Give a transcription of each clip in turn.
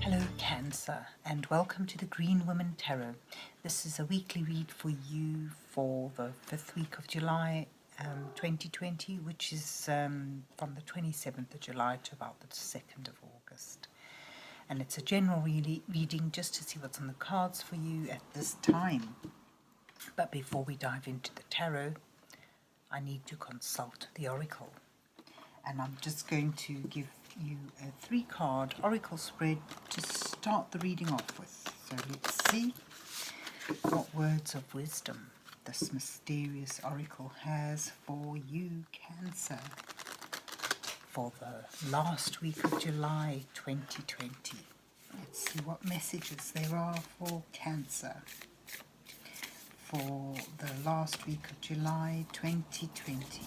Hello Cancer, and welcome to the Green Women Tarot. This is a weekly read for you for the 5th week of July 2020, which is from the 27th of July to about the 2nd of August. And it's a general reading just to see what's on the cards for you at this time. But before we dive into the tarot, I need to consult the oracle. And I'm just going to give you a 3-card oracle spread to start the reading off with. So let's see what words of wisdom this mysterious oracle has for you, Cancer, for the last week of July 2020. Let's see what messages there are for Cancer for the last week of July 2020.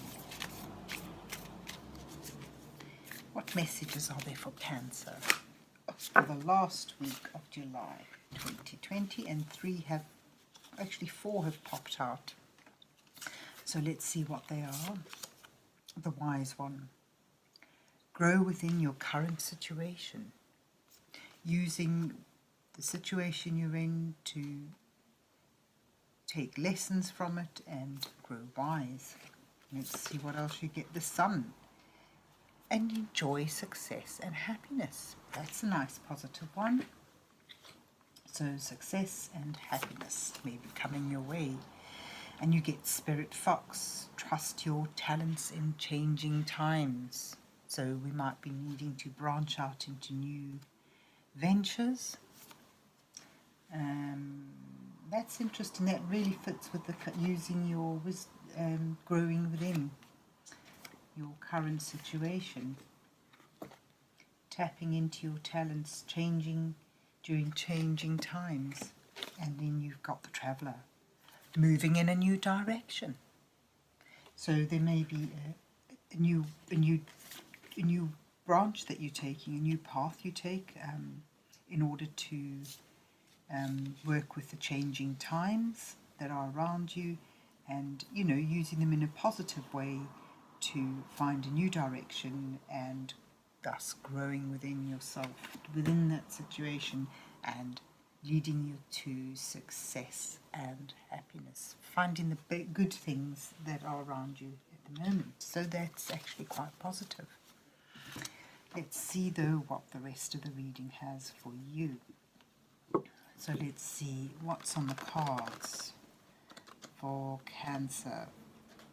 What messages are there for Cancer for the last week of July 2020? And 4 have popped out. So let's see what they are. The Wise One. Grow within your current situation, using the situation you're in to take lessons from it and grow wise. Let's see what else you get. The Sun. And enjoy success and happiness. That's a nice positive one. So success and happiness may be coming your way. And you get Spirit Fox. Trust your talents in changing times. So we might be needing to branch out into new ventures. That's interesting. That really fits with the using your growing within your current situation, tapping into your talents, changing during changing times. And then you've got the Traveller, moving in a new direction. So there may be a new branch that you're taking, a new path you take in order to work with the changing times that are around you, and using them in a positive way to find a new direction and thus growing within yourself, within that situation, and leading you to success and happiness, finding the good things that are around you at the moment. So that's actually quite positive. Let's see though what the rest of the reading has for you. So let's see what's on the cards for Cancer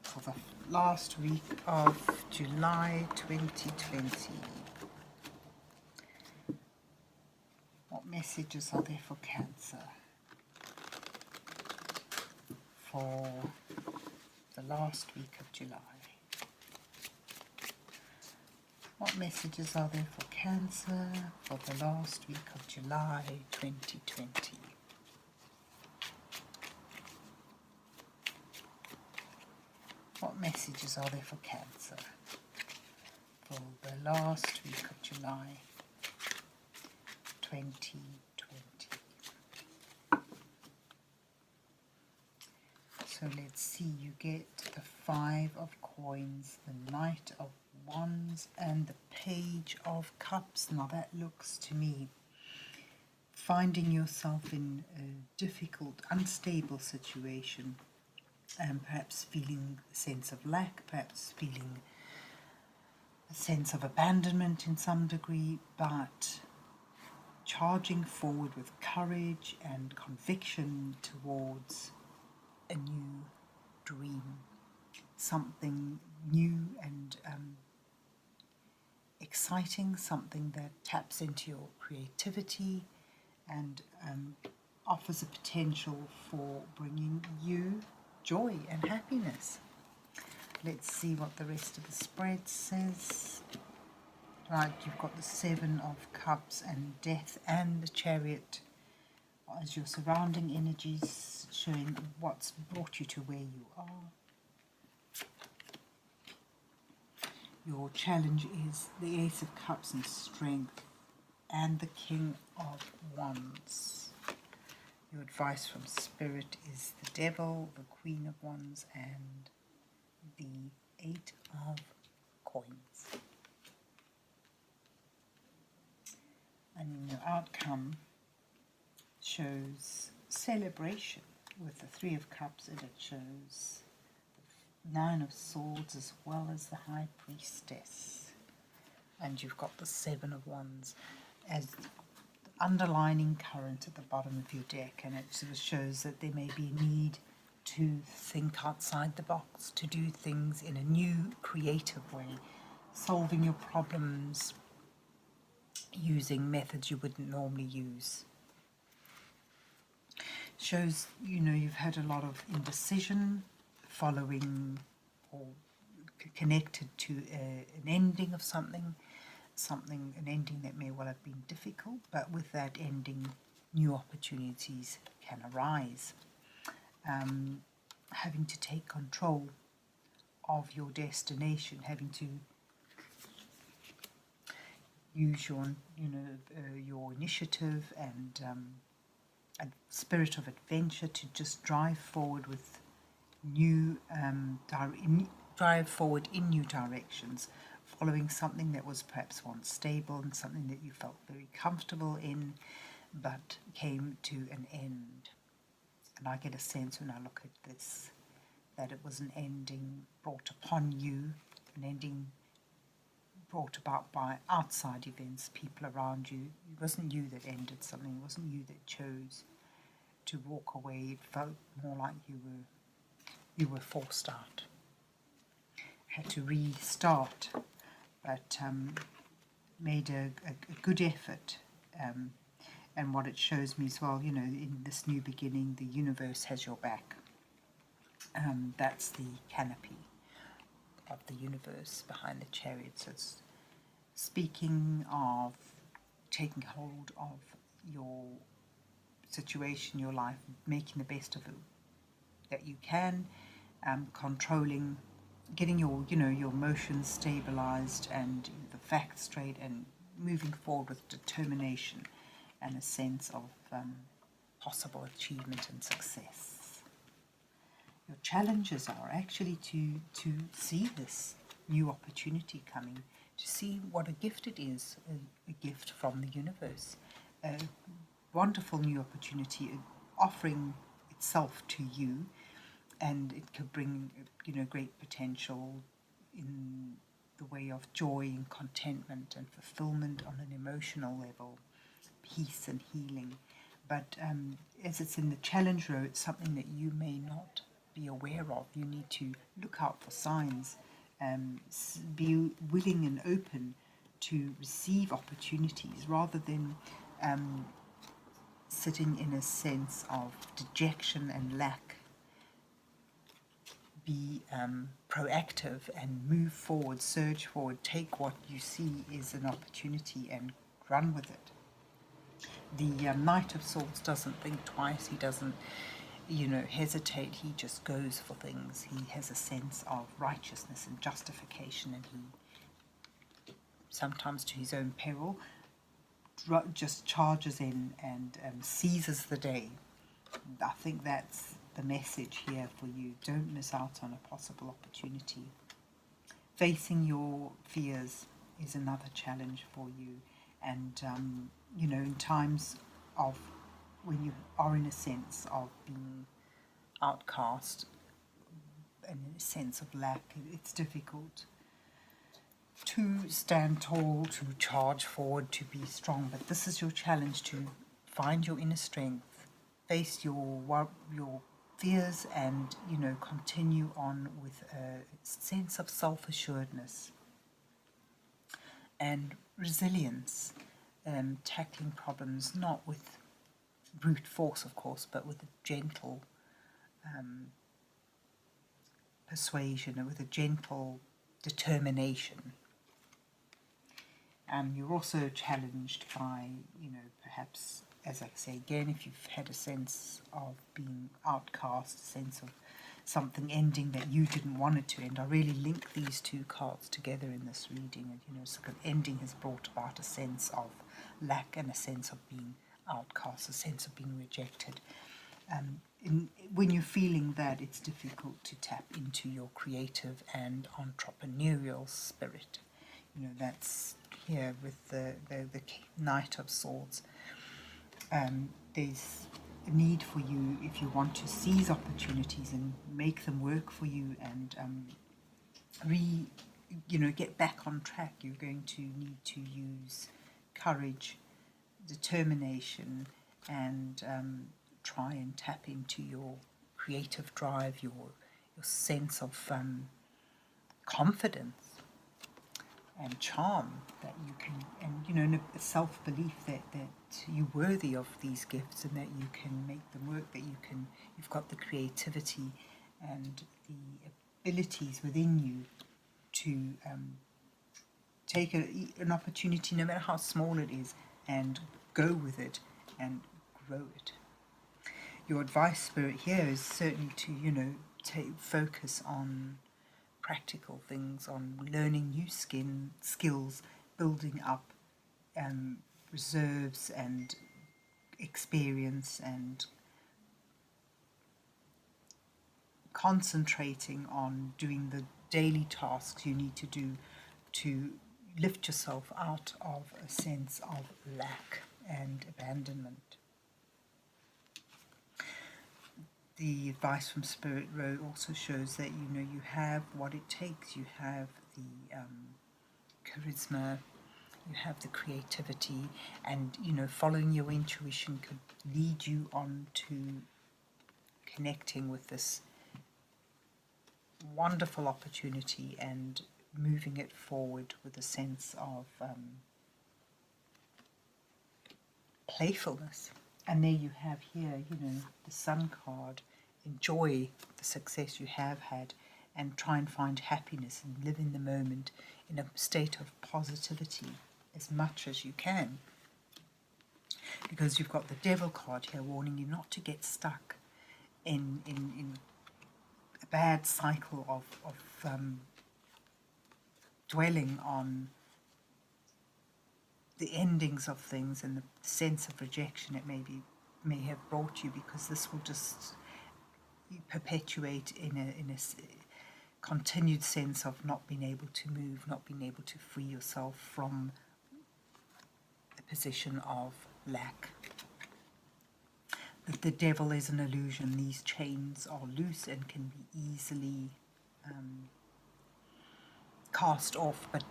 for the last week of July 2020. What messages are there for Cancer for the last week of July? What messages are there for Cancer for the last week of July 2020? What messages are there for Cancer for the last week of July 2020? So let's see, you get the 5 of Coins, the Knight of Wands, and the Page of Cups. Now that looks to me finding yourself in a difficult, unstable situation, and perhaps feeling a sense of lack, perhaps feeling a sense of abandonment in some degree, but charging forward with courage and conviction towards a new dream, something new and exciting, something that taps into your creativity and offers a potential for bringing you joy and happiness. Let's see what the rest of the spread says. Right, you've got the 7 of Cups and Death and the Chariot as your surrounding energies, showing what's brought you to where you are. Your challenge is the Ace of Cups and Strength and the King of Wands. Your advice from Spirit is the Devil, the Queen of Wands, and the 8 of Coins. And outcome shows celebration with the Three of Cups, and it shows the Nine of Swords as well as the High Priestess. And you've got the Seven of Wands as the underlining current at the bottom of your deck, and it sort of shows that there may be a need to think outside the box, to do things in a new, creative way, solving your problems using methods you wouldn't normally use. Shows, you know, you've had a lot of indecision following or connected to an ending of something, an ending that may well have been difficult, but with that ending, new opportunities can arise. Having to take control of your destination, having to use your, your initiative and a spirit of adventure to just drive forward with new, drive forward in new directions, following something that was perhaps once stable and something that you felt very comfortable in, but came to an end. And I get a sense when I look at this that it was an ending brought upon you, an ending brought about by outside events, people around you. It wasn't you that ended something, it wasn't you that chose to walk away. It felt more like you were forced out. Had to restart, but made a good effort. And what it shows me as well, you know, in this new beginning, the universe has your back. That's the canopy of the universe behind the Chariot. So it's speaking of taking hold of your situation, your life, making the best of it that you can, controlling, getting your emotions stabilized and the facts straight, and moving forward with determination and a sense of possible achievement and success. Your challenges are actually to see this new opportunity coming, to see what a gift it is, a gift from the universe, a wonderful new opportunity offering itself to you, and it could bring, you know, great potential in the way of joy and contentment and fulfillment on an emotional level, peace and healing. But as it's in the challenge row, it's something that you may not be aware of. You need to look out for signs, be willing and open to receive opportunities rather than sitting in a sense of dejection and lack. Be proactive and move forward, surge forward, take what you see is an opportunity and run with it. The Knight of Swords doesn't think twice, he doesn't, hesitate, he just goes for things. He has a sense of righteousness and justification, and he, sometimes to his own peril, just charges in and seizes the day. I think that's the message here for you. Don't miss out on a possible opportunity. Facing your fears is another challenge for you, and in times of when you are in a sense of being outcast and in a sense of lack, it's difficult to stand tall, to charge forward, to be strong. But this is your challenge, to find your inner strength, face your fears, and continue on with a sense of self-assuredness and resilience, tackling problems not with brute force, of course, but with a gentle persuasion and with a gentle determination. You're also challenged by, perhaps, as I say again, if you've had a sense of being outcast, a sense of something ending that you didn't want it to end. I really link these two cards together in this reading, and sort of ending has brought about a sense of lack and a sense of being outcast, a sense of being rejected. When you're feeling that, it's difficult to tap into your creative and entrepreneurial spirit. That's here with the Knight of Swords. There's a need for you, if you want to seize opportunities and make them work for you and get back on track. You're going to need to use courage, determination, and try and tap into your creative drive, your sense of confidence and charm that you can, and a self-belief that you're worthy of these gifts and that you can make them work, that you've got the creativity and the abilities within you to take an opportunity, no matter how small it is, and go with it and grow it. Your advice, Spirit, here is certainly to, focus on practical things, on learning new skills, building up reserves and experience, and concentrating on doing the daily tasks you need to do to lift yourself out of a sense of lack and abandonment. The advice from Spirit Road also shows that you have what it takes. You have the charisma, you have the creativity, and following your intuition could lead you on to connecting with this wonderful opportunity and moving it forward with a sense of playfulness. And there you have here, the Sun card. Enjoy the success you have had and try and find happiness and live in the moment in a state of positivity as much as you can. Because you've got the Devil card here warning you not to get stuck in a bad cycle of dwelling on the endings of things and the sense of rejection it may have brought you, because this will just perpetuate in a continued sense of not being able to move, not being able to free yourself from a position of lack. That the devil is an illusion. These chains are loose and can be easily cast off, but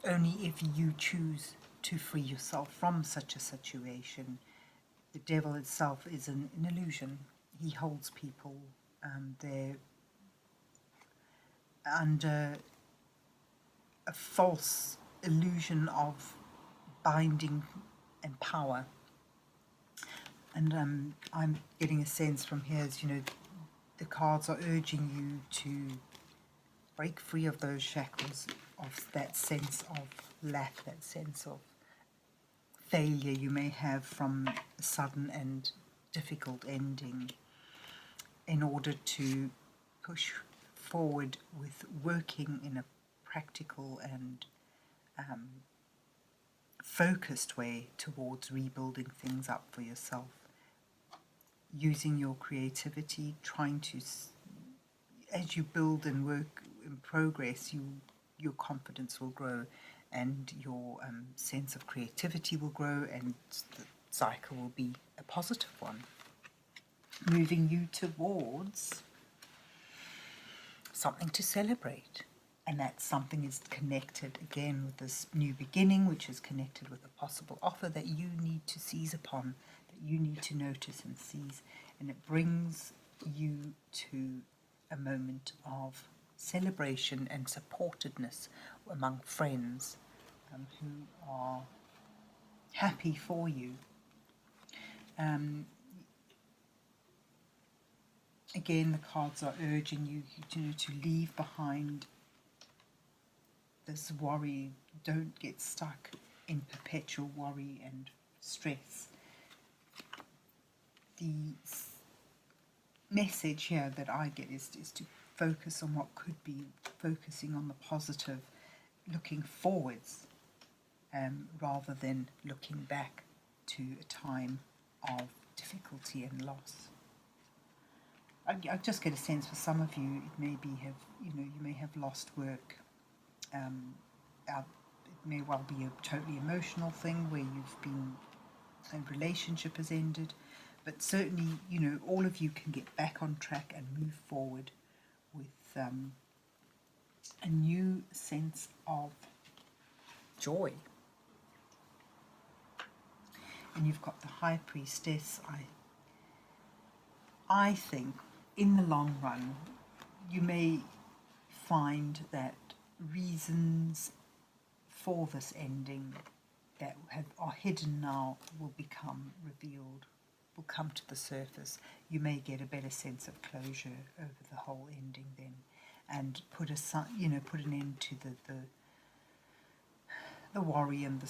only if you choose to free yourself from such a situation. The devil itself is an illusion. He holds people there under a false illusion of binding and power. And I'm getting a sense from here as, the cards are urging you to break free of those shackles, of that sense of lack, that sense of failure you may have from a sudden and difficult ending, in order to push forward with working in a practical and focused way towards rebuilding things up for yourself, using your creativity, trying to, as you build and work in progress, your confidence will grow and your sense of creativity will grow, and the cycle will be a positive one, moving you towards something to celebrate. And that something is connected again with this new beginning, which is connected with a possible offer that you need to seize upon, that you need to notice and seize. And it brings you to a moment of celebration and supportedness among friends who are happy for you. Again, the cards are urging you to leave behind this worry. Don't get stuck in perpetual worry and stress. The message here that I get is to focus on what could be, focusing on the positive, looking forwards rather than looking back to a time of difficulty and loss. I just get a sense for some of you, it may be you may have lost work. It may well be a totally emotional thing where you've been a relationship has ended, but certainly, you know, all of you can get back on track and move forward with a new sense of joy. And you've got the High Priestess. I think in the long run, you may find that reasons for this ending that are hidden now will become revealed, will come to the surface. You may get a better sense of closure over the whole ending then, and put an end to the worry and the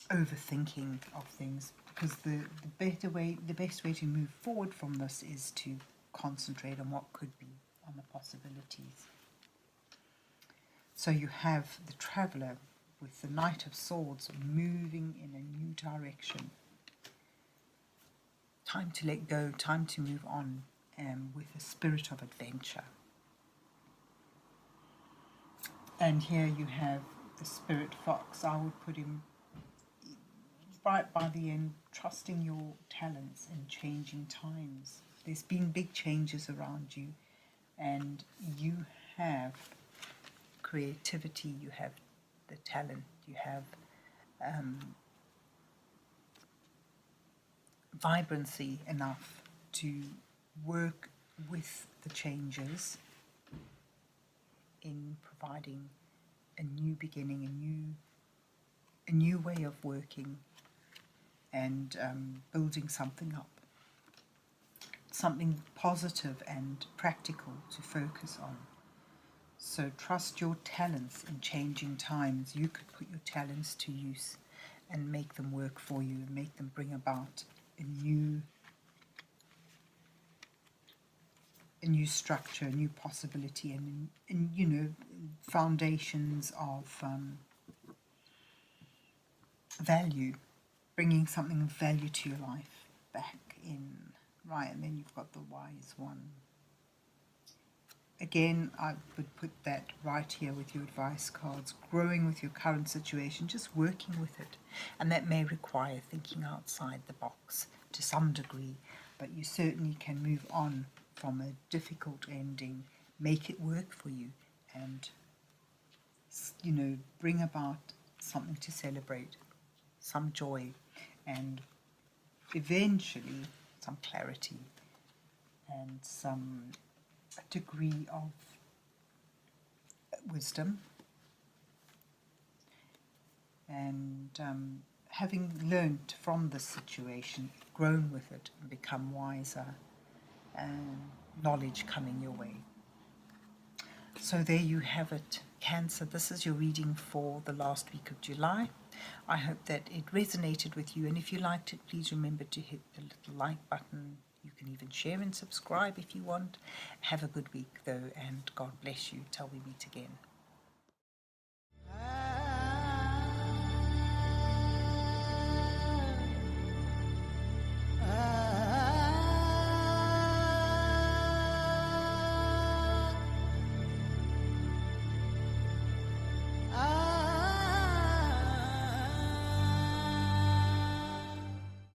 overthinking of things, because the best way to move forward from this is to concentrate on what could be, on the possibilities. So you have the Traveller with the Knight of Swords moving in a new direction. Time to let go, time to move on, with a spirit of adventure. And here you have the Spirit Fox. I would put him right by the end, trusting your talents in changing times. There's been big changes around you, and you have creativity, you have the talent, you have vibrancy enough to work with the changes in providing a new beginning, a new way of working, and building something up, something positive and practical to focus on. So trust your talents in changing times. You could put your talents to use and make them work for you, make them bring about a new structure, a new possibility, and you know, foundations of value, bringing something of value to your life back in. Right, and then you've got the Wise One. Again, I would put that right here with your advice cards, growing with your current situation, just working with it. And that may require thinking outside the box to some degree, but you certainly can move on from a difficult ending, make it work for you, and, you know, bring about something to celebrate, some joy, and eventually some clarity and some degree of wisdom, and having learned from this situation, grown with it and become wiser, and knowledge coming your way. So there you have it, Cancer. This is your reading for the last week of July. I hope that it resonated with you, and if you liked it, please remember to hit the little like button. You can even share and subscribe if you want. Have a good week though, and God bless you till we meet again.